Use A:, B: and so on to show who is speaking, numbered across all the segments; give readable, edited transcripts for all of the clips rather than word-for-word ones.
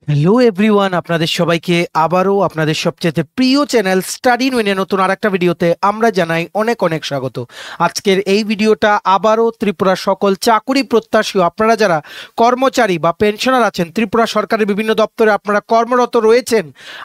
A: Hello everyone, আপনাদের সবাইকে আবারও আপনাদের সবচেয়ে প্রিয় চ্যানেল স্টাডি ইন উইনে নতুন আরেকটা ভিডিওতে আমরা জানাই অনেক অনেক স্বাগত। আজকের এই ভিডিওটা আবারও ত্রিপুরার সকল চাকুরি প্রত্যাশী আপনারা যারা কর্মচারী বা পেনশনার আছেন, ত্রিপুরা সরকারের বিভিন্ন দপ্তরে আপনারা কর্মরত রয়েছেন,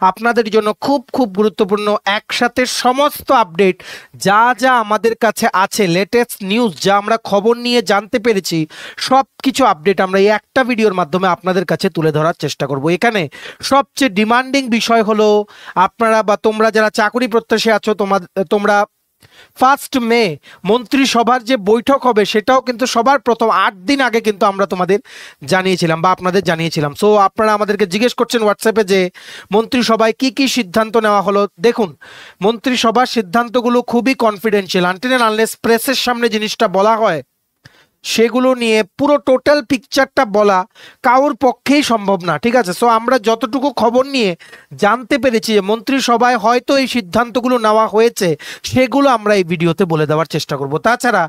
A: আপনাদের জন্য খুব খুব গুরুত্বপূর্ণ একসাথে সমস্ত আপডেট যা যা আমাদের কাছে আছে, লেটেস্ট নিউজ যা আমরা খবর নিয়ে জানতে পেরেছি, সব কিছু আপডেট আমরা এই একটা ভিডিওর মাধ্যমে আপনাদের কাছে তুলে ধরার চেষ্টা করব। এখানে সবচেয়ে ডিমান্ডিং বিষয় হলো আপনারা বা তোমরা যারা চাকরি প্রত্যাশী আছো, তোমরা 1 মে মন্ত্রিসভার যে বৈঠক হবে সেটাও কিন্তু সবার প্রথম 8 দিন আগে কিন্তু আমরা তোমাদের জানিয়েছিলাম বা আপনাদের জানিয়েছিলাম। সো আপনারা আমাদেরকে জিজ্ঞেস করছেন হোয়াটসঅ্যাপে যে মন্ত্রিসভায় কি কি সিদ্ধান্ত নেওয়া হলো। দেখুন, মন্ত্রিসভার সিদ্ধান্তগুলো খুবই কনফিডেন্সিয়াল, আনটিল এন্ড আনলেস প্রেসের সামনে জিনিসটা বলা হয় সেগুলো নিয়ে পুরো টোটাল পিকচারটা বলা কারোর পক্ষেই সম্ভব না, ঠিক আছে। সো আমরা যতটুকু খবর নিয়ে জানতে পেরেছি যে মন্ত্রিসভায় হয়তো এই সিদ্ধান্তগুলো নেওয়া হয়েছে, সেগুলো আমরা এই ভিডিওতে বলে দেওয়ার চেষ্টা করব। তাছাড়া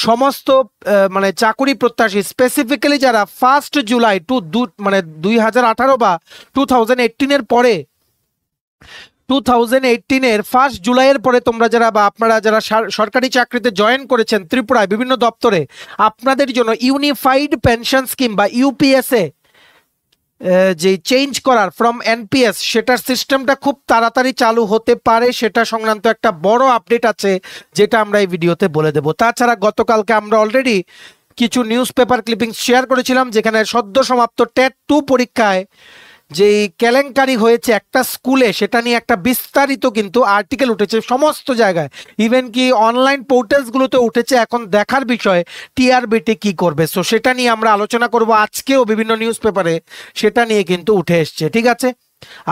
A: সমস্ত চাকুরি প্রত্যাশী স্পেসিফিক্যালি যারা 1 জুলাই 2018 বা 2018 পরে 2018 1 জুলাইয়ের পরে তোমরা যারা বা আপনারা যারা সরকারি চাকরিতে জয়েন করেছেন ত্রিপুরায় বিভিন্ন দপ্তরে, আপনাদের জন্য ইউনিফাইড পেনশন স্কিম বা ইউপিএসএ যে চেঞ্জ করার ফ্রম এনপিএস, সেটার সিস্টেমটা খুব তাড়াতাড়ি চালু হতে পারে, সেটা সংক্রান্ত একটা বড় আপডেট আছে যেটা আমরা এই ভিডিওতে বলে দেব। তাছাড়া গতকালকে আমরা অলরেডি কিছু নিউজ পেপার ক্লিপিংস শেয়ার করেছিলাম যেখানে সদ্য সমাপ্ত টেট 2 পরীক্ষায় যেই কেলেঙ্কারি হয়েছে একটা স্কুলে, সেটা নিয়ে একটা বিস্তারিত কিন্তু আর্টিকেল উঠেছে সমস্ত জায়গায়, ইভেন কি অনলাইন পোর্টালসগুলোতে উঠেছে। এখন দেখার বিষয় টিআরবিটি কি করবে। সো সেটা নিয়ে আমরা আলোচনা করব আজকেও বিভিন্ন নিউজ পেপারে সেটা নিয়ে কিন্তু উঠে এসছে, ঠিক আছে।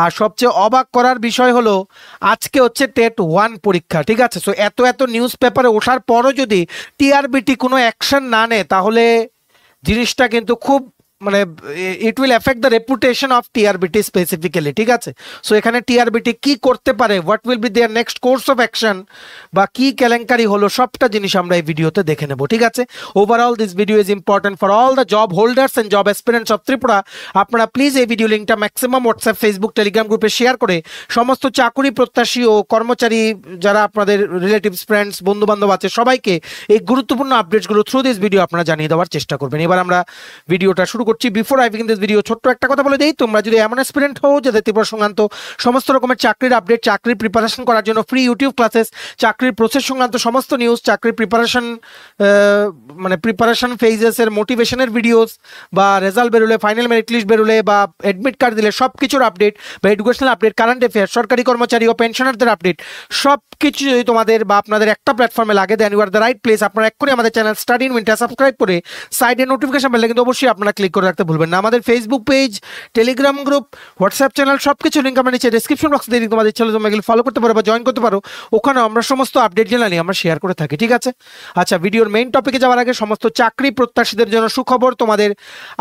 A: আর সবচেয়ে অবাক করার বিষয় হলো আজকে হচ্ছে টেট 1 পরীক্ষা, ঠিক আছে। সো এত এত নিউজ পেপারে ওঠার পরও যদি টিআরবিটি কোনো অ্যাকশন না নেয় তাহলে জিনিসটা কিন্তু খুব it will effect the reputation of TRBT specifically, ঠিক আছে। সো এখানে টিআরবিটি কি করতে পারে, what will be there next course of action, বা কি কেলেঙ্কারি হলো, সবটা জিনিস আমরা এই ভিডিওতে দেখে নেব, ঠিক আছে। Overall this video is important for all the job holders and job aspirants of Tripura. আপনারা প্লিজ এই ভিডিও লিঙ্কটা ম্যাক্সিমাম হোয়াটসঅ্যাপ, ফেসবুক, টেলিগ্রাম গ্রুপে শেয়ার করে সমস্ত চাকুরি প্রত্যাশী ও কর্মচারী যারা আপনাদের রিলেটিভস, ফ্রেন্ডস, বন্ধু বান্ধব আছে সবাইকে এই গুরুত্বপূর্ণ আপডেটসগুলো থ্রু দিস ভিডিও আপনারা জানিয়ে দেওয়ার চেষ্টা করবেন। এবার আমরা ভিডিওটা শুরু করছি। Before I begin this video ছোট্ট একটা কথা বলে দেই, তোমরা যদি এমন অ্যাসপিরেন্ট হও যাদের ত্রিপুরা সংক্রান্ত সমস্ত রকমের চাকরির আপডেট, চাকরির প্রিপারেশন করার জন্য ফ্রি ইউটিউব ক্লাসেস, চাকরির প্রসেস সংক্রান্ত সমস্ত নিউজ, চাকরির প্রিপারেশন ফেজেস এর মোটিভেশনের ভিডিওস, বা রেজাল্ট বেরোলে, ফাইনাল মেরিট লিস্ট বেরোলে, বা অ্যাডমিট কার্ড দিলে সব কিছুর আপডেট, বা এডুকেশনাল আপডেট, কারেন্ট অ্যাফেয়ার, সরকারি কর্মচারী ও পেনশনারদের আপডেট, সব কিছু যদি তোমাদের বা আপনাদের একটা প্ল্যাটফর্মে লাগে, then you are the right place. আপনারা এক্ষুনি আমাদের channel study in winter subscribe করে সাইডে নোটিফিকেশন বেলটা কিন্তু অবশ্যই আপনারা ক্লিক করে রাখতে ভুলবেন না। আমাদের Facebook page, Telegram group, WhatsApp channel সবকিছু লিঙ্ক আমরা নিচে ডেসক্রিপশন বক্সে দিয়ে দিই, তোমাদের চ্যানেল তোমরা এগুলো ফলো করতে পারো বা জয়েন করতে পারো। ওখানে আমরা সমস্ত আপডেট জেনারেলি আমরা শেয়ার করে থাকি, ঠিক আছে। আচ্ছা, ভিডিওর মেইন টপিকে যাওয়ার আগে সমস্ত চাকরি প্রত্যাশীদের জন্য সুখবর, তোমাদের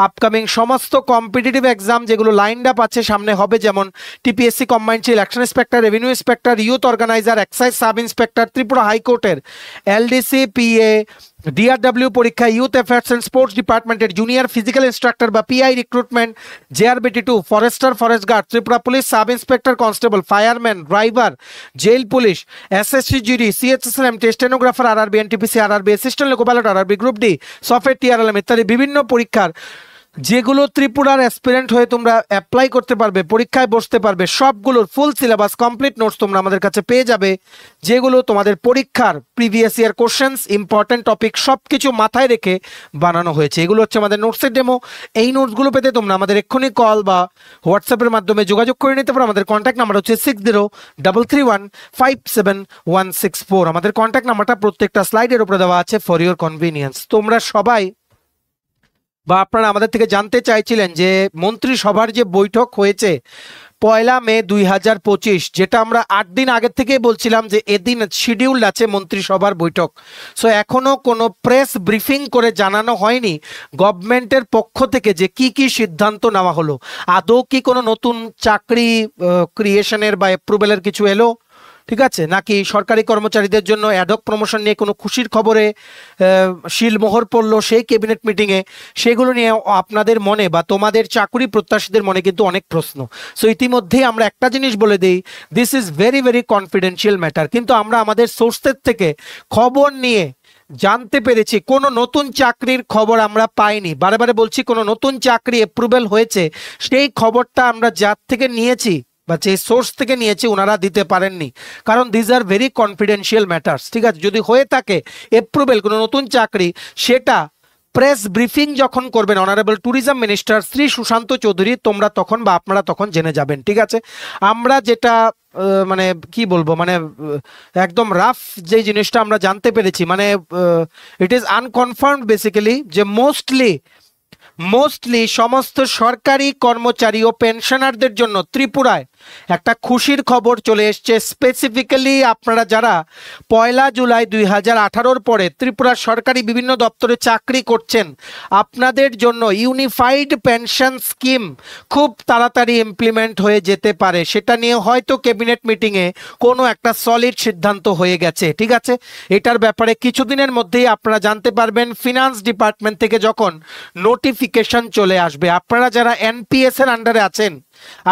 A: আপকামিং সমস্ত কম্পিটিটিভ এক্সাম যেগুলো লাইনড আপ আছে সামনে হবে, যেমন টিপিএসসি কম্বাইন্ড ছিল, election inspector, revenue inspector, youth organiser, excise sub inspector, Tripura হাইকোর্টের এলডিসি, পিএ, ডিআরডব্লিউ পরীক্ষা, ইউথ অ্যাফেয়ার্স অ্যান্ড স্পোর্টস ডিপার্টমেন্টের জুনিয়র ফিজিক্যাল ইনস্ট্রাক্টর বা PI recruitment, JRBT 2, forester, forest guard, Tripura police, sub inspector, constable, fireman, driver, jail police, SSC GD, CHSM, stenographer, RRB, NTPC, RRB, assistant loco pilot, RRB group D, software TRLM ইত্যাদি বিভিন্ন পরীক্ষার যেগুলো ত্রিপুরার aspirant হয়ে তোমরা apply করতে পারবে, পরীক্ষায় বসতে পারবে, সবগুলোর ফুল সিলেবাস, কমপ্লিট নোটস তোমরা আমাদের কাছে পেয়ে যাবে, যেগুলো তোমাদের পরীক্ষার previous year questions, important topic সবকিছু মাথায় রেখে বানানো হয়েছে। এগুলো হচ্ছে আমাদের নোটসের ডেমো। এই নোটসগুলো পেতে তোমরা আমাদের এক্ষুনি কল বা হোয়াটসঅ্যাপের মাধ্যমে যোগাযোগ করে নিতে পারো। আমাদের কন্ট্যাক্ট নাম্বার হচ্ছে 6033157164। আমাদের কন্ট্যাক্ট নাম্বারটা প্রত্যেকটা স্লাইডের উপরে দেওয়া আছে ফর ইউর কনভিনিয়েন্স। তোমরা সবাই বা আপনারা আমাদের থেকে জানতে চাইছিলেন যে মন্ত্রিসভার যে বৈঠক হয়েছে 1 মে 2025, যেটা আমরা 8 দিন আগের থেকে বলছিলাম যে এদিন শিডিউল আছে মন্ত্রিসভার বৈঠক। সো এখনো কোনো প্রেস ব্রিফিং করে জানানো হয়নি গভর্নমেন্টের পক্ষ থেকে যে কি কি সিদ্ধান্ত নেওয়া হলো। আদৌ কি কোনো নতুন চাকরি ক্রিয়েশনের বা অ্যাপ্রুভেলের কিছু এলো ঠিক আছে, নাকি সরকারি কর্মচারীদের জন্য অ্যাডহক প্রমোশন নিয়ে কোনো খুশির খবরে শিলমোহর পড়লো সেই ক্যাবিনেট মিটিংয়ে, সেগুলো নিয়ে আপনাদের মনে বা তোমাদের চাকরি প্রত্যাশীদের মনে কিন্তু অনেক প্রশ্ন। সো ইতিমধ্যেই আমরা একটা জিনিস বলে দিই, this is very very confidential matter, কিন্তু আমরা আমাদের সোর্সের থেকে খবর নিয়ে জানতে পেরেছি কোনো নতুন চাকরির খবর আমরা পাইনি। বারে বারে বলছি, কোনো নতুন চাকরি অ্যাপ্রুভেল হয়েছে সেই খবরটা আমরা যার থেকে নিয়েছি বা যে সোর্স থেকে নিয়েছি ওনারা দিতে পারেননি, কারণ these are very confidential matters. ঠিক আছে, যদি হয়ে থাকে অ্যাপ্রুভেল কোনো নতুন চাকরি, সেটা প্রেস ব্রিফিং যখন করবেন honourable tourism minister Shri Sushanta Chowdhury, তোমরা তখন বা আপনারা তখন জেনে যাবেন। ঠিক আছে, আমরা যেটা মানে কি বলবো, মানে একদম রাফ যে জিনিসটা আমরা জানতে পেরেছি, মানে ইট ইজ আনকনফার্মড বেসিক্যালি, যে মোস্টলি সমস্ত সরকারি কর্মচারী ও পেনশনারদের জন্য ত্রিপুরায় একটা খুশির খবর চলে এসছে। স্পেসিফিক্যালি আপনারা যারা 1 জুলাই 2018 পরে ত্রিপুরার সরকারি বিভিন্ন দপ্তরে চাকরি করছেন, আপনাদের জন্য ইউনিফাইড পেনশন স্কিম খুব তাড়াতাড়ি ইমপ্লিমেন্ট হয়ে যেতে পারে। সেটা নিয়ে হয়তো ক্যাবিনেট মিটিংয়ে কোনো একটা সলিড সিদ্ধান্ত হয়ে গেছে। ঠিক আছে, এটার ব্যাপারে কিছুদিনের মধ্যেই আপনারা জানতে পারবেন। ফিনান্স ডিপার্টমেন্ট থেকে যখন নোটিফিকেশন চলে আসবে, আপনারা যারা এনপিএস এর আন্ডারে আছেন,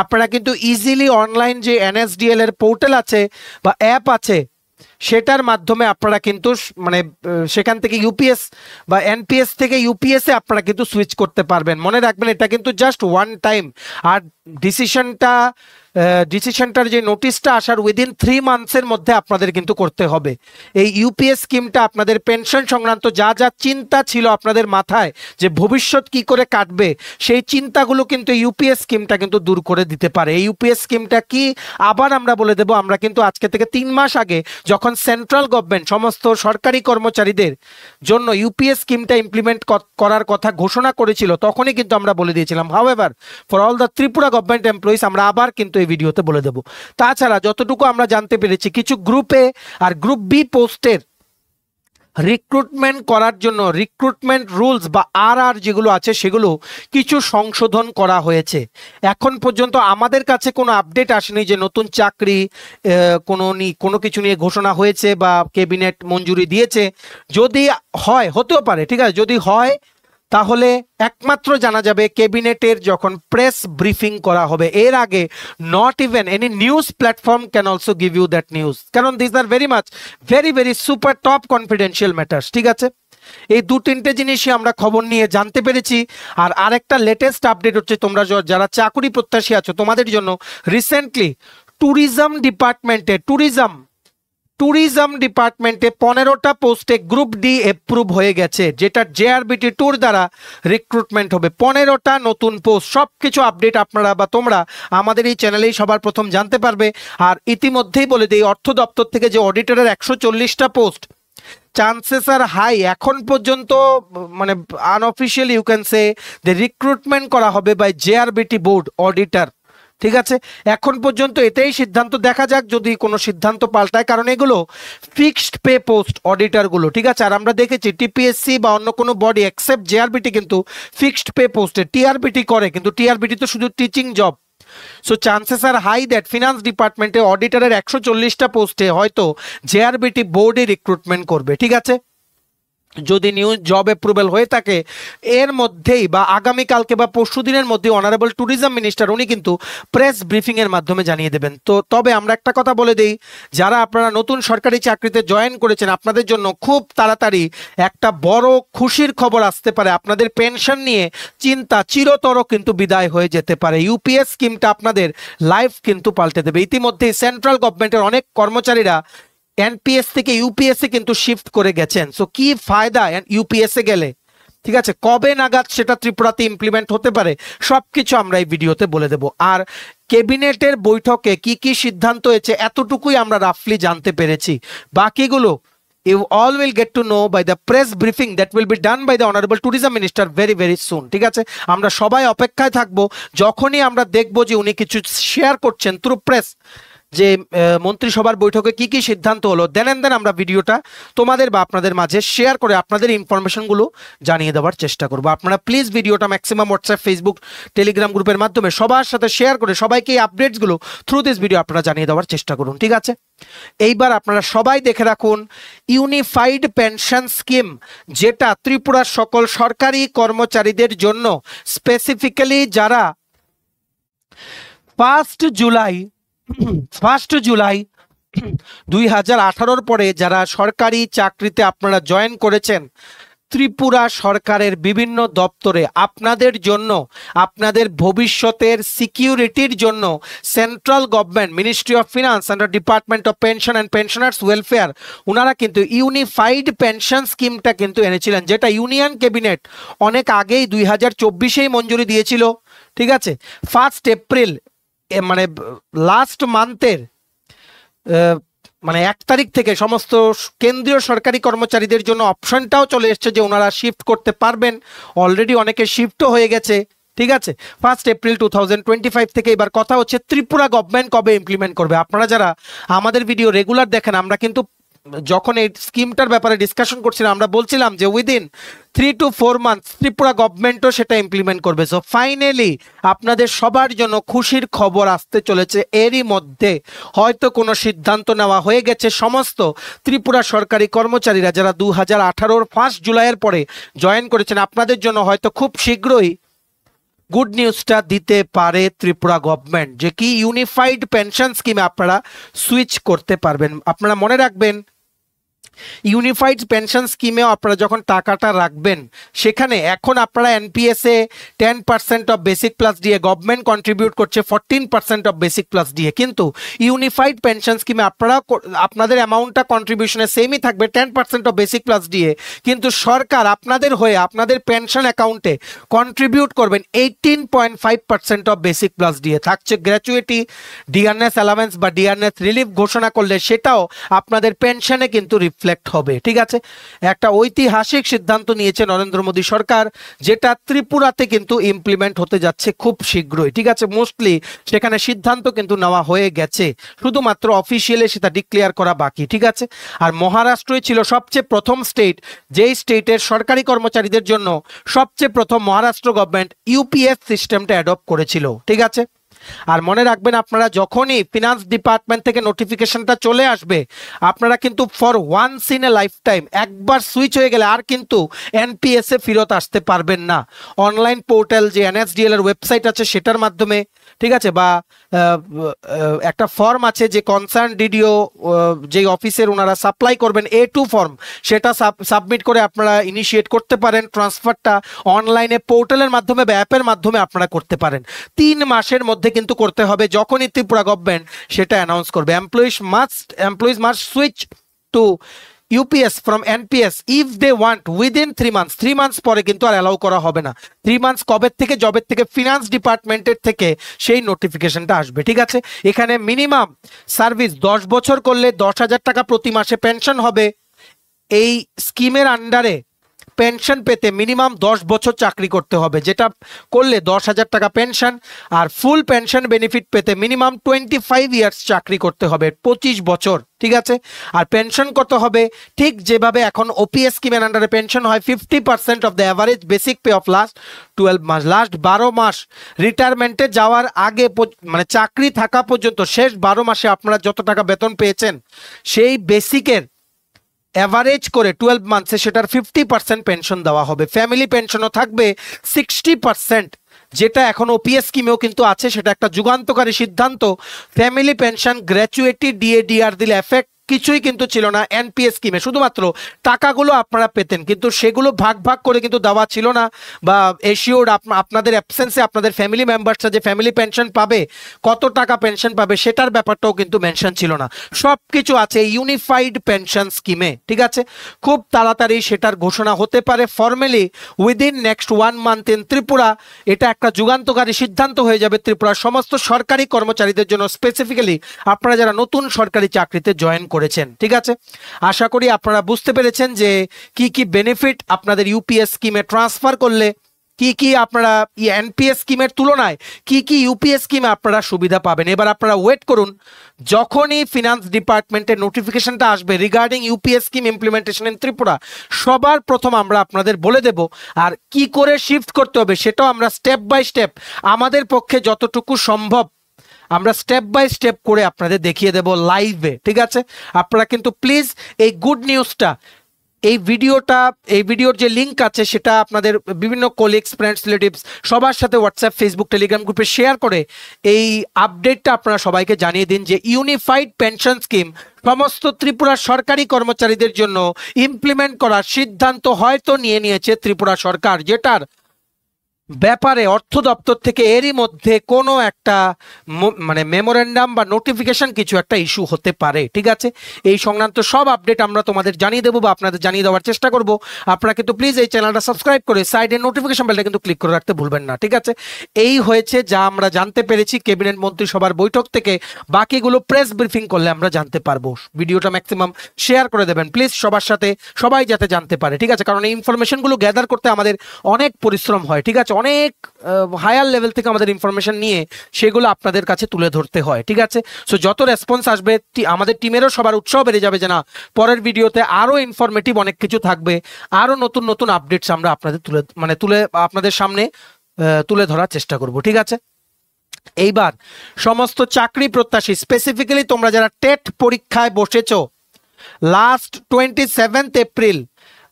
A: আপনারা কিন্তু ইজিলি অনলাইন যে এনএসডিএল এর পোর্টাল আছে বা অ্যাপ আছে, সেটার মাধ্যমে আপনারা কিন্তু মানে সেখান থেকে ইউপিএস বা এনপিএস থেকে ইউপিএস এ আপনারা কিন্তু সুইচ করতে পারবেন। মনে রাখবেন, এটা কিন্তু জাস্ট ওয়ান টাইম, আর ডিসিশনটার যে নোটিশটা আসার উইদিন 3 মান্থসের মধ্যে আপনাদের কিন্তু করতে হবে। এই ইউপিএস স্কিমটা আপনাদের পেনশন সংক্রান্ত যা যা চিন্তা ছিল আপনাদের মাথায়, যে ভবিষ্যৎ কি করে কাটবে, সেই চিন্তাগুলো কিন্তু ইউপিএস স্কিমটা কিন্তু দূর করে দিতে পারে। এই ইউপিএস স্কিমটা কি আবার আমরা বলে দেব। আমরা কিন্তু আজকে থেকে 3 মাস আগে যখন সেন্ট্রাল গভর্নমেন্ট সমস্ত সরকারি কর্মচারীদের জন্য ইউপিএস স্কিমটা ইমপ্লিমেন্ট করার কথা ঘোষণা করেছিল, তখনই কিন্তু আমরা বলে দিয়েছিলাম। However for all the Tripura government employees আমরা আবার কিন্তু ভিডিওতে বলে দেব। তাছাড়া যতটুকু আমরা জানতে পেরেছি, কিছু গ্রুপ এ আর গ্রুপ বি পোস্টের রিক্রুটমেন্ট করার জন্য রিক্রুটমেন্ট রুলস বা আর যেগুলো আছে সেগুলো কিছু সংশোধন করা হয়েছে। এখন পর্যন্ত আমাদের কাছে কোনো আপডেট আসেনি যে নতুন চাকরি কোনো কিছু নিয়ে ঘোষণা হয়েছে বা ক্যাবিনেট মঞ্জুরি দিয়েছে। যদি হয়, হতেও পারে, ঠিক আছে, যদি হয় তাহলে একমাত্র জানা যাবে ক্যাবিনেটের যখন প্রেস ব্রিফিং করা হবে। এর আগে not even any news platform can also give you that news, কারণ this are very much very super top confidential matters. ঠিক আছে, এই 2-3টে জিনিসই আমরা খবর নিয়ে জানতে পেরেছি। আর আরেকটা লেটেস্ট আপডেট হচ্ছে, তোমরা যারা চাকরি প্রত্যাশী আছো তোমাদের জন্য রিসেন্টলি ট্যুরিজম ডিপার্টমেন্টে 15টা পোস্টে গ্রুপ ডি অ্যাপ্রুভ হয়ে গেছে, যেটা জেআরবিটি ট্যুর দ্বারা রিক্রুটমেন্ট হবে। 15টা নতুন পোস্ট, সবকিছু আপডেট আপনারা বা তোমরা আমাদের এই চ্যানেলেই সবার প্রথম জানতে পারবে। আর ইতিমধ্যেই বলে দিই, অর্থ দপ্তর থেকে যে অডিটরের 140টা পোস্ট, চান্সেস আর হাই এখন পর্যন্ত, মানে আনঅফিশিয়ালি ইউ ক্যান সে যে রিক্রুটমেন্ট করা হবে বাই জেআরবিটি বোর্ড অডিটর। ঠিক আছে, এখন পর্যন্ত এটাই সিদ্ধান্ত, দেখা যাক যদি কোনো সিদ্ধান্ত পাল্টায়, কারণ এগুলো ফিক্সড পে পোস্ট অডিটরগুলো। ঠিক আছে, আর আমরা দেখেছি টিপিএসসি বা অন্য কোনো বডি এক্সেপ্ট জেআরবিটি কিন্তু ফিক্সড পে পোস্টে টিআরবিটি করে, কিন্তু টিআরবিটি তো শুধু teaching job. So chances are high that finance ডিপার্টমেন্টে অডিটরের 140টা পোস্টে হয়তো জেআরবিটি বোর্ডে রিক্রুটমেন্ট করবে। ঠিক আছে, যদি নিউ জব অ্যাপ্রুভেল হয়ে থাকে এর মধ্যেই বা আগামীকালকে বা পরশু দিনের মধ্যে অনারেবল ট্যুরিজম মিনিস্টার উনি কিন্তু প্রেস ব্রিফিং এর মাধ্যমে জানিয়ে দেবেন। তো তবে আমরা একটা কথা বলে দেই, যারা আপনারা নতুন সরকারি চাকরিতে জয়েন করেছেন, আপনাদের জন্য খুব তাড়াতাড়ি একটা বড় খুশির খবর আসতে পারে। আপনাদের পেনশন নিয়ে চিন্তা চিরতর কিন্তু বিদায় হয়ে যেতে পারে। ইউপিএস স্কিমটা আপনাদের লাইফ কিন্তু পাল্টে দেবে। ইতিমধ্যেই সেন্ট্রাল গভর্নমেন্টের অনেক কর্মচারীরা এনপিএস থেকে ইউপিএসে কিন্তু শিফট করে গেছেন। সো কি ফায়দা ইউপিএসে গেলে, ঠিক আছে, কবে নাগাদ সেটা ত্রিপুরাতে ইমপ্লিমেন্ট হতে পারে, সবকিছু আমরা এই ভিডিওতে বলে দেব। আর ক্যাবিনেটের বৈঠকে কি কি সিদ্ধান্ত হয়েছে এতটুকুই আমরা রাফলি জানতে পেরেছি, বাকিগুলো you all will get to know by the press briefing that will be done by the honorable tourism minister very soon। ঠিক আছে, আমরা সবাই অপেক্ষায় থাকবো যখনই আমরা দেখব যে উনি কিছু শেয়ার করছেন থ্রু প্রেস, যে মন্ত্রিসভার বৈঠকে কি কি সিদ্ধান্ত হলো, দেন আমরা ভিডিওটা তোমাদের বা আপনাদের মাঝে শেয়ার করে আপনাদের ইনফরমেশনগুলো জানিয়ে দেওয়ার চেষ্টা করব। আপনারা প্লিজ ভিডিওটা ম্যাক্সিমাম হোয়াটসঅ্যাপ, ফেসবুক, টেলিগ্রাম গ্রুপের মাধ্যমে সবার সাথে শেয়ার করে সবাইকে এই আপডেটসগুলো থ্রু দিস ভিডিও আপনারা জানিয়ে দেওয়ার চেষ্টা করুন। ঠিক আছে। এইবার আপনারা সবাই দেখে রাখুন, ইউনিফাইড পেনশন স্কিম, যেটা ত্রিপুরার সকল সরকারি কর্মচারীদের জন্য স্পেসিফিক্যালি যারা 1 জুলাই 2018 পরে যারা সরকারি চাকরিতে আপনারা জয়েন করেছেন ত্রিপুরা সরকারের বিভিন্ন দপ্তরে, আপনাদের জন্য, আপনাদের ভবিষ্যতের সিকিউরিটির জন্য central government ministry of finance under department of pension and pensioners welfare ওনারা কিন্তু ইউনিফাইড পেনশন স্কিমটা কিন্তু এনেছিলেন, যেটা ইউনিয়ন ক্যাবিনেট অনেক আগেই 2024-এই মঞ্জুরি দিয়েছিল। ঠিক আছে, 1 এপ্রিল মানে লাস্ট মান্থের মানে 1 তারিখ থেকে সমস্ত কেন্দ্রীয় সরকারি কর্মচারীদের জন্য অপশনটাও চলে এসছে যে ওনারা শিফট করতে পারবেন। অলরেডি অনেকে শিফটও হয়ে গেছে। ঠিক আছে, 1 এপ্রিল 2025 থেকে এবার কথা হচ্ছে ত্রিপুরা গভর্নমেন্ট কবে ইমপ্লিমেন্ট করবে। আপনারা যারা আমাদের ভিডিও রেগুলার দেখেন, আমরা কিন্তু যখন এই স্কিমটার ব্যাপারে ডিসকাশন করছিলাম আমরা বলছিলাম যে উইদিন 3 to 4 মান্থস ত্রিপুরা গভর্নমেন্টও সেটা ইমপ্লিমেন্ট করবে। সো ফাইনালি আপনাদের সবার জন্য খুশির খবর আসতে চলেছে। এরই মধ্যে হয়তো কোনো সিদ্ধান্ত নেওয়া হয়ে গেছে। সমস্ত ত্রিপুরা সরকারি কর্মচারীরা যারা 2018 1 জুলাইয়ের পরে জয়েন করেছেন, আপনাদের জন্য হয়তো খুব শীঘ্রই গুড নিউজটা দিতে পারে ত্রিপুরা গভর্নমেন্ট, যে কি ইউনিফাইড পেনশন স্কিমে আপনারা সুইচ করতে পারবেন। আপনারা মনে রাখবেন, ইউনিফাইড পেনশন স্কিমেও আপনারা যখন টাকাটা রাখবেন, সেখানে এখন আপনারা এনপিএসে 10% of basic plus DA, government contribute করছে 14% অফ বেসিক প্লাস ডিএ, কিন্তু ইউনিফাইড পেনশন স্কিমে আপনারা আপনাদের অ্যামাউন্টটা কন্ট্রিবিউশনে সেমই থাকবে 10% অফ বেসিক প্লাস ডিএ, কিন্তু সরকার আপনাদের হয়ে আপনাদের পেনশন অ্যাকাউন্টে কন্ট্রিবিউট করবেন 18.5% অফ বেসিক প্লাস ডিএ। থাকছে গ্র্যাচুইটি, ডিআরএস অ্যালাওয়েন্স বা ডিআরএস রিলিফ ঘোষণা করলে সেটাও আপনাদের পেনশনে কিন্তু রিফ্লেক্ট হবে। ঠিক আছে, একটা ঐতিহাসিক সিদ্ধান্ত নিয়েছে নরেন্দ্র মোদী সরকার, যেটা ত্রিপুরাতে কিন্তু ইমপ্লিমেন্ট হতে যাচ্ছে খুব শীঘ্রই। ঠিক আছে, মোস্টলি সেখানে সিদ্ধান্ত কিন্তু নেওয়া হয়ে গেছে, শুধুমাত্র অফিসিয়ালি সেটা ডিক্লেয়ার করা বাকি। ঠিক আছে, আর মহারাষ্ট্রই ছিল সবচেয়ে প্রথম স্টেট, যেই স্টেটের সরকারি কর্মচারীদের জন্য সবচেয়ে প্রথম মহারাষ্ট্র গভর্নমেন্ট ইউপিএস সিস্টেমটা অ্যাডপ্ট করেছিল। ঠিক আছে, আর মনে রাখবেন আপনারা যখনই ফিনান্স ডিপার্টমেন্ট থেকে নোটিফিকেশনটা চলে আসবে, আপনারা কিন্তু for once in a life time একবার সুইচ হয়ে গেলে আর কিন্তু এনপিএস এ ফেরত আসতে পারবেন না। অনলাইন পোর্টাল যে এনএসডিএল এর ওয়েবসাইট আছে সেটার মাধ্যমে, ঠিক আছে, বা একটা ফর্ম আছে যে কনসার্ন ডিডিও যে অফিসের ওনারা সাপ্লাই করবেন A2 ফর্ম, সেটা সাবমিট করে আপনারা ইনিশিয়েট করতে পারেন ট্রান্সফারটা। অনলাইনে পোর্টালের মাধ্যমে বা অ্যাপের মাধ্যমে আপনারা করতে পারেন। 3 মাসের মধ্যে কিন্তু করতে হবে, যখনই ত্রিপুরা গভর্নমেন্ট সেটা অ্যানাউন্স করবে। Employees must switch to UPS from NPS if they want within 3 months. 3 months পরে কিন্তু আর অ্যালাউ করা হবে না। 3 মান্থস কবে থেকে? জবের থেকে ফিনান্স ডিপার্টমেন্টের থেকে সেই নোটিফিকেশনটা আসবে। ঠিক আছে, এখানে মিনিমাম সার্ভিস 10 বছর করলে 10,000 টাকা প্রতি মাসে পেনশন হবে। এই স্কিমের আন্ডারে পেনশন পেতে মিনিমাম 10 বছর চাকরি করতে হবে, যেটা করলে 10,000 টাকা পেনশন। আর ফুল পেনশন বেনিফিট পেতে মিনিমাম 25 ইয়ার্স চাকরি করতে হবে, 25 বছর। ঠিক আছে, আর পেনশন কত হবে? ঠিক যেভাবে এখন ওপিএস স্কিমের আন্ডারে পেনশন হয় 50% of the average basic pay of last 12 মাস। লাস্ট 12 মাস রিটায়ারমেন্টে যাওয়ার আগে, মানে চাকরি থাকা পর্যন্ত শেষ 12 মাসে আপনারা যত টাকা বেতন পেয়েছেন, সেই বেসিকের অ্যাভারেজ করে 12 মান্থসে সেটার 50% পেনশন দেওয়া হবে। ফ্যামিলি পেনশনও থাকবে 60%, যেটা এখন ওপিএস স্কিমেও কিন্তু আছে। সেটা একটা যুগান্তকারী সিদ্ধান্ত। ফ্যামিলি পেনশন, গ্র্যাচুইটি, ডিএডিআর দিলে এফেক্ট কিছুই কিন্তু ছিল না এনপিএস স্কিমে, শুধুমাত্র টাকাগুলো আপনারা পেতেন, কিন্তু সেগুলো ভাগ ভাগ করে কিন্তু দেওয়া ছিল না, বা এশিওর্ড আপনাদের অ্যাবসেন্সে আপনাদের ফ্যামিলি মেম্বার্সরা যে ফ্যামিলি পেনশন পাবে, কত টাকা পেনশন পাবে, সেটার ব্যাপারটাও কিন্তু মেনশন ছিল না। সব কিছু আছে ইউনিফাইড পেনশন স্কিমে। ঠিক আছে, খুব তাড়াতাড়ি সেটার ঘোষণা হতে পারে formally within next 1 month in Tripura. এটা একটা যুগান্তকারী সিদ্ধান্ত হয়ে যাবে ত্রিপুরার সমস্ত সরকারি কর্মচারীদের জন্য, স্পেসিফিক্যালি আপনারা যারা নতুন সরকারি চাকরিতে জয়েন করেছেন। ঠিক আছে, আশা করি আপনারা বুঝতে পেরেছেন যে কি কি বেনিফিট আপনাদের ইউপিএস স্কিমে ট্রান্সফার করলে, কি কি আপনারা এনপিএস স্কিমের তুলনায় কি কি ইউপিএস স্কিমে আপনারা সুবিধা পাবেন। এবার আপনারা ওয়েট করুন, যখনই ফিনান্স ডিপার্টমেন্টের নোটিফিকেশনটা আসবে regarding UPS scheme implementation in Tripura, সবার প্রথম আমরা আপনাদের বলে দেব। আর কি করে শিফট করতে হবে সেটাও আমরা স্টেপ বাই স্টেপ আমাদের পক্ষে যতটুকু সম্ভব আমরা স্টেপ বাই স্টেপ করে আপনাদের দেখিয়ে দেব লাইভে, ঠিক আছে? আপনারা কিন্তু প্লিজ এই গুড নিউজটা, এই ভিডিওর যে লিঙ্ক আছে সেটা আপনাদের বিভিন্ন কলিগস, ফ্রেন্ডস, রিলেটিভস সবার সাথে হোয়াটসঅ্যাপ, ফেসবুক, টেলিগ্রাম গ্রুপে শেয়ার করে এই আপডেটটা আপনারা সবাইকে জানিয়ে দিন যে ইউনিফাইড পেনশন স্কিম সমস্ত ত্রিপুরা সরকারি কর্মচারীদের জন্য ইমপ্লিমেন্ট করার সিদ্ধান্ত হয়তো নিয়েছে ত্রিপুরা সরকার, যেটার ব্যাপারে অর্থ দপ্তর থেকে এরই মধ্যে কোনো একটা মানে মেমোরেন্ডাম বা নোটিফিকেশন কিছু একটা ইস্যু হতে পারে, ঠিক আছে? এই সংক্রান্ত সব আপডেট আমরা তোমাদের জানিয়ে দেবো বা আপনাদের জানিয়ে দেওয়ার চেষ্টা করব। আপনারা কিন্তু প্লিজ এই চ্যানেলটা সাবস্ক্রাইব করে সাইডে নোটিফিকেশন বেলটা কিন্তু ক্লিক করে রাখতে ভুলবেন না, ঠিক আছে? এই হয়েছে যা আমরা জানতে পেরেছি ক্যাবিনেট মন্ত্রিসভার বৈঠক থেকে, বাকিগুলো প্রেস ব্রিফিং করলে আমরা জানতে পারবো। ভিডিওটা ম্যাক্সিমাম শেয়ার করে দেবেন প্লিজ সবার সাথে, সবাই যাতে জানতে পারে, ঠিক আছে? কারণ এই ইনফরমেশনগুলো গ্যাদার করতে আমাদের অনেক পরিশ্রম হয়, ঠিক আছে? অনেক হায়ার লেভেল থেকে আমাদের ইনফরমেশন নিয়ে সেগুলো আপনাদের কাছে তুলে ধরতে হয়, ঠিক আছে? সো যত রেসপন্স আসবে আমাদের টিমেরও সবার উৎসাহ বেড়ে যাবে যে না, পরের ভিডিওতে আরো ইনফরমেটিভ অনেক কিছু থাকবে, আরো নতুন নতুন আপডেটস আমরা আপনাদের তুলে আপনাদের সামনে তুলে ধরার চেষ্টা করব, ঠিক আছে? এইবার সমস্ত চাকরি প্রত্যাশী, স্পেসিফিক্যালি তোমরা যারা টেট পরীক্ষায় বসেছো লাস্ট 27 এপ্রিল,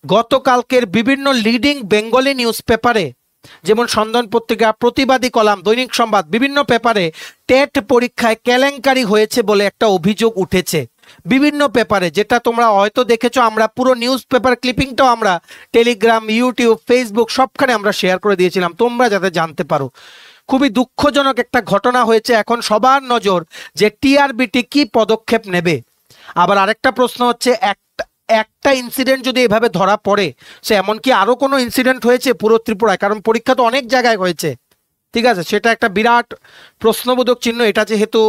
A: গতকালকের বিভিন্ন লিডিং বেঙ্গলি নিউজ পেপারে যেমন সন্ধান পত্রিকা, প্রতিবাদী কলাম, দৈনিক সংবাদ, বিভিন্ন পেপারে টেট পরীক্ষায় কেলেঙ্কারি হয়েছে বলে একটা অভিযোগ উঠেছে বিভিন্ন পেপারে, যেটা তোমরা হয়তো দেখেছো। আমরা পুরো নিউজ পেপার ক্লিপিংটাও আমরা টেলিগ্রাম, ইউটিউব, ফেসবুক সবখানে আমরা শেয়ার করে দিয়েছিলাম তোমরা যাতে জানতে পারো। খুবই দুঃখজনক একটা ঘটনা হয়েছে। এখন সবার নজর যে টিআরবিটি কি পদক্ষেপ নেবে। আবার আরেকটা প্রশ্ন হচ্ছে, একটা ইনসিডেন্ট যদি এভাবে ধরা পড়ে, সে এমন কি আরো কোনো ইনসিডেন্ট হয়েছে পুরো ত্রিপুরায়? কারণ পরীক্ষা তো অনেক জায়গায় হয়েছে, ঠিক আছে? সেটা একটা বিরাট প্রশ্নবোধক চিহ্ন। এটা যেহেতু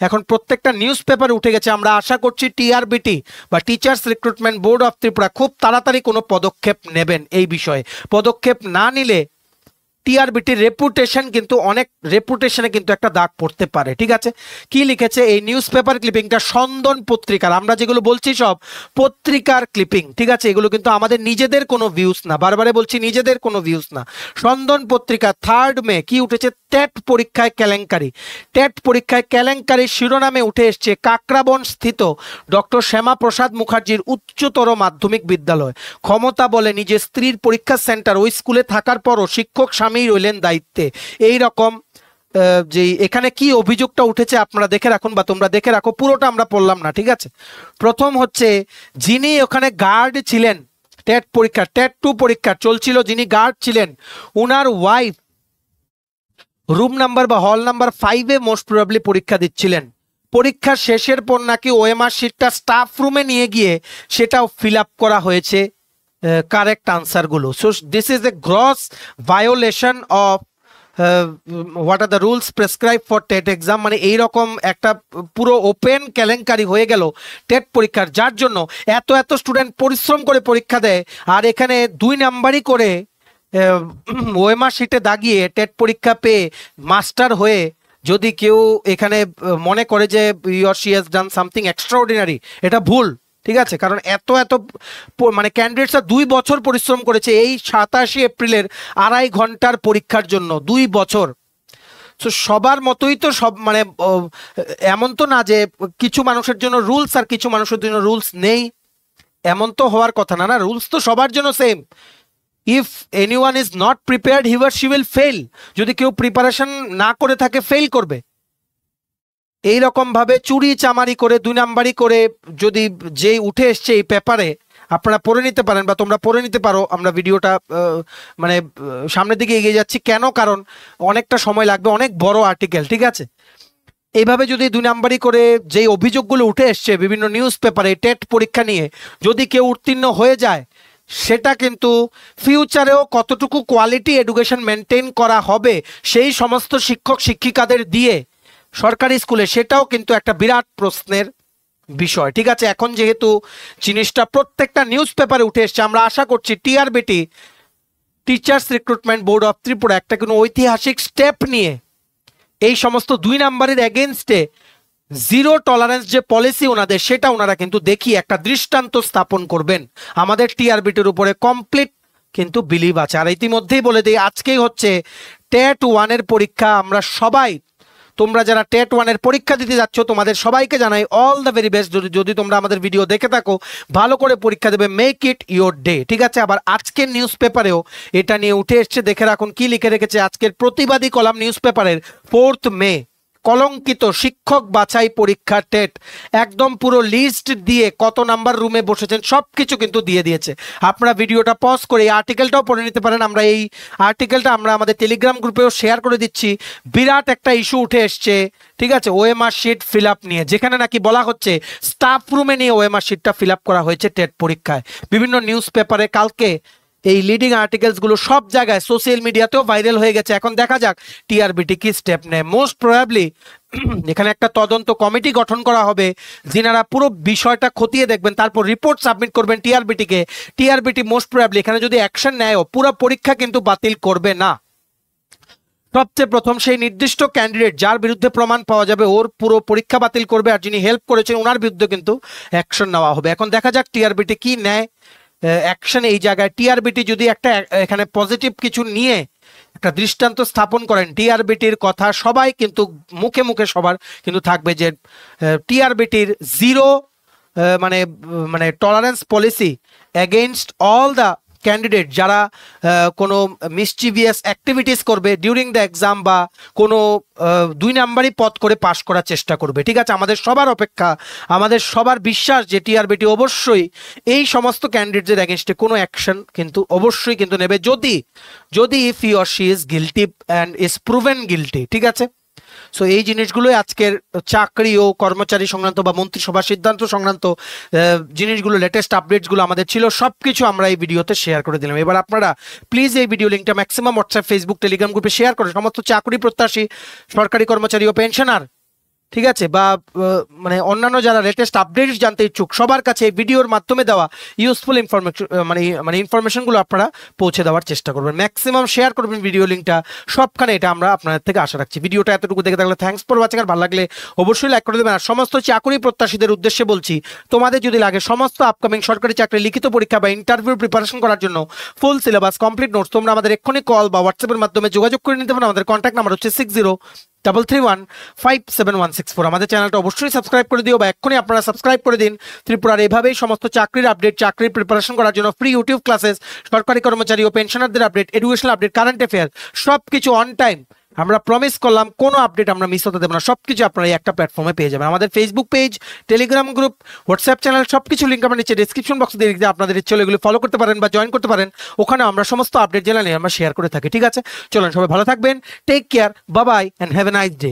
A: এখন প্রত্যেকটা নিউজ পেপারে উঠে গেছে, আমরা আশা করছি টিআরবিটি বা teachers recruitment board of Tripura খুব তাড়াতাড়ি কোনো পদক্ষেপ নেবেন এই বিষয়ে। পদক্ষেপ না নিলে টিআরবিটির রেপুটেশনে কিন্তু একটা দাগ পড়তে পারে, ঠিক আছে? কি লিখেছে এই নিউজ পেপার ক্লিপিংটা? সন্দন পত্রিকার, আমরা যেগুলো বলছি সব পত্রিকার ক্লিপিং, ঠিক আছে? এগুলো কিন্তু আমাদের নিজেদের কোনো ভিউজ না, বারবারে বলছি নিজেদের কোনো ভিউজ না। সন্দন পত্রিকা 3 মে কি উঠেছে? টেট পরীক্ষায় কেলেঙ্কারি। টেট পরীক্ষায় কেলেঙ্কারি শিরোনামে উঠে এসছে কাকরাবন স্থিত ডক্টর শ্যামা প্রসাদ মুখার্জির উচ্চতর মাধ্যমিক বিদ্যালয়। ক্ষমতা বলে নিজের স্ত্রীর পরীক্ষা সেন্টার, ওই স্কুলে থাকার পরও শিক্ষক স্বামী রইলেন দায়িত্বে। এই রকম যে এখানে কি অভিযোগটা উঠেছে আপনারা দেখে রাখুন বা তোমরা দেখে রাখো, পুরোটা আমরা পড়লাম না, ঠিক আছে? প্রথম হচ্ছে, যিনি ওখানে গার্ড ছিলেন, টেট পরীক্ষা, টেট 2 পরীক্ষা চলছিল, যিনি গার্ড ছিলেন উনার ওয়াইফ রুম নাম্বার বা হল নাম্বার 5-এ মোস্ট প্রবাবলি পরীক্ষা দিচ্ছিলেন। পরীক্ষা শেষের পর নাকি ওএমআর শিটটা স্টাফ রুমে নিয়ে গিয়ে সেটাও ফিল আপ করা হয়েছে কারেক্ট আনসারগুলো। So this is a gross violation of what are the rules prescribe for TET exam. মানে এইরকম একটা পুরো ওপেন কেলেঙ্কারি হয়ে গেল টেট পরীক্ষার, যার জন্য এত স্টুডেন্ট পরিশ্রম করে পরীক্ষা দেয়, আর এখানে 2 নাম্বারই করে ওএমআর শিটে দাগিয়ে টেট পরীক্ষা পেয়ে মাস্টার হয়ে যদি কেউ এখানে মনে করে যে he or she has done something extraordinary, এটা ভুল, ঠিক আছে? কারণ এত মানে ক্যান্ডিডেটসরা 2 বছর পরিশ্রম করেছে এই 27 এপ্রিলের 2.5 ঘন্টার পরীক্ষার জন্য, 2 বছর। তো সবার মতোই তো সব, মানে এমন তো না যে কিছু মানুষের জন্য রুলস আর কিছু মানুষের জন্য রুলস নেই, এমন তো হওয়ার কথা না। রুলস তো সবার জন্য same. If anyone is not prepared he or she will fail. যদি কেউ প্রিপারেশন না করে থাকে ফেল করবে। এই রকম ভাবে চুরি চামারি করে 2 নাম্বারই করে যদি যেই উঠে এসছে এই পেপারে, আপনারা পড়ে নিতে পারেন বা তোমরা পড়ে নিতে পারো। আমরা ভিডিওটা মানে সামনের দিকে এগিয়ে যাচ্ছি কেন, কারণ অনেকটা সময় লাগবে, অনেক বড় আর্টিকেল, ঠিক আছে? এইভাবে যদি 2 নাম্বারই করে যেই অভিযোগগুলো উঠে এসছে বিভিন্ন নিউজ পেপারে টেট পরীক্ষা নিয়ে, যদি কেউ উত্তীর্ণ হয়ে যায়, সেটা কিন্তু ফিউচারেও কতটুকু কোয়ালিটি এডুকেশন মেনটেন করা হবে সেই সমস্ত শিক্ষক শিক্ষিকাদের দিয়ে সরকারি স্কুলে, সেটাও কিন্তু একটা বিরাট প্রশ্নের বিষয়, ঠিক আছে? এখন যেহেতু জিনিসটা প্রত্যেকটা নিউজ পেপারে উঠে এসছে, আমরা আশা করছি TRBT, teachers recruitment board of Tripura, একটা কোনো ঐতিহাসিক স্টেপ নিয়ে এই সমস্ত 2 নাম্বারের এগেনস্টে জিরো টলারেন্স যে পলিসি ওনাদের, সেটা ওনারা কিন্তু দেখিয়ে একটা দৃষ্টান্ত স্থাপন করবেন। আমাদের টিআরবিটির উপরে কমপ্লিট কিন্তু বিলিভ আছে। আর ইতিমধ্যেই বলে দিই, আজকেই হচ্ছে টেট 1-এর পরীক্ষা। আমরা সবাই তোমরা যারা টেট 1 এর পরীক্ষা দিতে যাচ্ছ তোমাদের সবাইকে জানাই অল দ্য ভেরি বেস্ট। যদি তোমরা আমাদের ভিডিও দেখে থাকো, ভালো করে পরীক্ষা দেবে, মেক ইট ইওর ডে, ঠিক আছে। আবার আজকের নিউজ পেপারেও এটা নিয়ে উঠে এসছে, দেখে রাখুন কি লিখে রেখেছে আজকের প্রতিবাদী কলাম নিউজ পেপারের 4 মে। কলঙ্কিত শিক্ষক বাছাই পরীক্ষা টেট, একদম পুরো লিস্ট দিয়ে কত নাম্বার রুমে বসেছেন সবকিছু কিন্তু দিয়ে দিয়েছে। আপনারা ভিডিওটা পজ করে এই আর্টিকেলটাও পড়ে নিতে পারেন। আমরা এই আর্টিকেলটা আমরা আমাদের টেলিগ্রাম গ্রুপেও শেয়ার করে দিচ্ছি। বিরাট একটা ইস্যু উঠে এসছে, ঠিক আছে, ওএমআর শিট ফিল আপ নিয়ে, যেখানে নাকি বলা হচ্ছে স্টাফ রুমে নিয়ে ওএমআর শিটটা ফিল আপ করা হয়েছে টেট পরীক্ষায়। বিভিন্ন নিউজ পেপারে কালকে এই লিডিং আর্টিকেলস গুলো সব জায়গায় সোশ্যাল মিডিয়াতেও ভাইরাল হয়ে গেছে। এখন দেখা যাক টিআরবিটি কি স্টেপ নেয়। মোস্ট প্রবাবলি এখানে একটা তদন্ত কমিটি গঠন করা হবে, যিনারা পুরো বিষয়টা খতিয়ে দেখবেন, তারপর রিপোর্ট সাবমিট করবেন টিআরবিটিকে। টিআরবিটি মোস্ট প্রবাবলি এখানে যদি অ্যাকশন নেয়ও পুরো পরীক্ষা কিন্তু বাতিল করবে না। সবচেয়ে প্রথম সেই নির্দিষ্ট ক্যান্ডিডেট যার বিরুদ্ধে প্রমাণ পাওয়া যাবে ওর পুরো পরীক্ষা বাতিল করবে, আর যিনি হেল্প করেছেন ওনার বিরুদ্ধে কিন্তু অ্যাকশন নেওয়া হবে। এখন দেখা যাক টিআরবিটি কি নেয় অ্যাকশন এই জায়গায়। টিআরবিটি যদি একটা এখানে পজিটিভ কিছু নিয়ে একটা দৃষ্টান্ত স্থাপন করেন, টিআরবিটির কথা সবাই কিন্তু মুখে মুখে সবার কিন্তু থাকবে যে টিআরবিটির জিরো মানে tolerance policy against all the candidate যারা কোনো মিসচিভিয়াস অ্যাক্টিভিটিস করবে ডিউরিং দ্য এক্সাম, বা কোনো 2 নাম্বারই পদ করে পাশ করার চেষ্টা করবে, ঠিক আছে। আমাদের সবার অপেক্ষা, আমাদের সবার বিশ্বাস যে টিআরবিটি অবশ্যই এই সমস্ত ক্যান্ডিডেটদের এগেনস্টে কোনো অ্যাকশন কিন্তু অবশ্যই কিন্তু নেবে, যদি if he or she is guilty and is proven guilty, ঠিক আছে। সো এই জিনিসগুলোই আজকের চাকরি ও কর্মচারী সংক্রান্ত বা মন্ত্রিসভার সিদ্ধান্ত সংক্রান্ত জিনিসগুলো, লেটেস্ট আপডেটসগুলো আমাদের ছিল, সবকিছু আমরা এই ভিডিওতে শেয়ার করে দিলাম। এবার আপনারা প্লিজ এই ভিডিও লিঙ্কটা ম্যাক্সিমাম হোয়াটসঅ্যাপ, ফেসবুক, টেলিগ্রাম গ্রুপে শেয়ার করে সমস্ত চাকরি প্রত্যাশী সরকারি কর্মচারী ও পেনশনার, ঠিক আছে, বা অন্যান্য যারা লেটেস্ট আপডেটস জানতে ইচ্ছুক সবার কাছে এই ভিডিওর মাধ্যমে দেওয়া ইউজফুল ইনফরমেশন ইনফরমেশনগুলো আপনারা পৌঁছে দেওয়ার চেষ্টা করবেন। ম্যাক্সিমাম শেয়ার করবেন ভিডিও লিঙ্কটা সবখানে, এটা আমরা আপনাদের থেকে আশা রাখছি। ভিডিওটা এতটুকু দেখে থাকলে থ্যাঙ্কস ফর ওয়াচিং, আর ভালো লাগলে অবশ্যই লাইক করে দেবেন। আর সমস্ত চাকরি প্রত্যাশীদের উদ্দেশ্যে বলছি, তোমাদের যদি লাগে সমস্ত আপকামিং সরকারি চাকরি লিখিত পরীক্ষা বা ইন্টারভিউ প্রিপারেশন করার জন্য ফুল সিলেবাস কমপ্লিট নোটস, তোমরা আমাদের এক্ষুনি কল বা হোয়াটসঅ্যাপের মাধ্যমে যোগাযোগ করে নিতে পারেন। আমাদের কন্ট্যাক্ট নাম্বার হচ্ছে 6033157164। আমাদের চ্যানেলটা অবশ্যই সাবস্ক্রাইব করে দিও, বা এক্ষুনি আপনারা সাবস্ক্রাইব করে দিন। ত্রিপুরার এভাবেই সমস্ত চাকরির আপডেট, চাকরির প্রিপারেশন করার জন্য ফ্রি ইউটিউব ক্লাসেস, সরকারি কর্মচারী ও পেনশনারদের update, educational update, current affair, সবকিছু অন টাইম আমরা প্রমিস করলাম, কোনো আপডেট আমরা মিস হতে দেব না। সবকিছু আপনারা এই একটা প্ল্যাটফর্মে পেয়ে যাবেন। আমাদের Facebook page, Telegram group, WhatsApp channel, সবকিছু লিঙ্ক আমার নিচে ডিসক্রিপশন বক্সে দিয়ে দিচ্ছি। আপনাদের ইচ্ছে হলে এগুলো ফলো করতে পারেন বা জয়েন করতে পারেন, ওখানে আমরা সমস্ত আপডেট জানালে আমরা শেয়ার করে থাকি, ঠিক আছে। চলুন সবাই ভালো থাকবেন, take care, bye bye and have a nice day.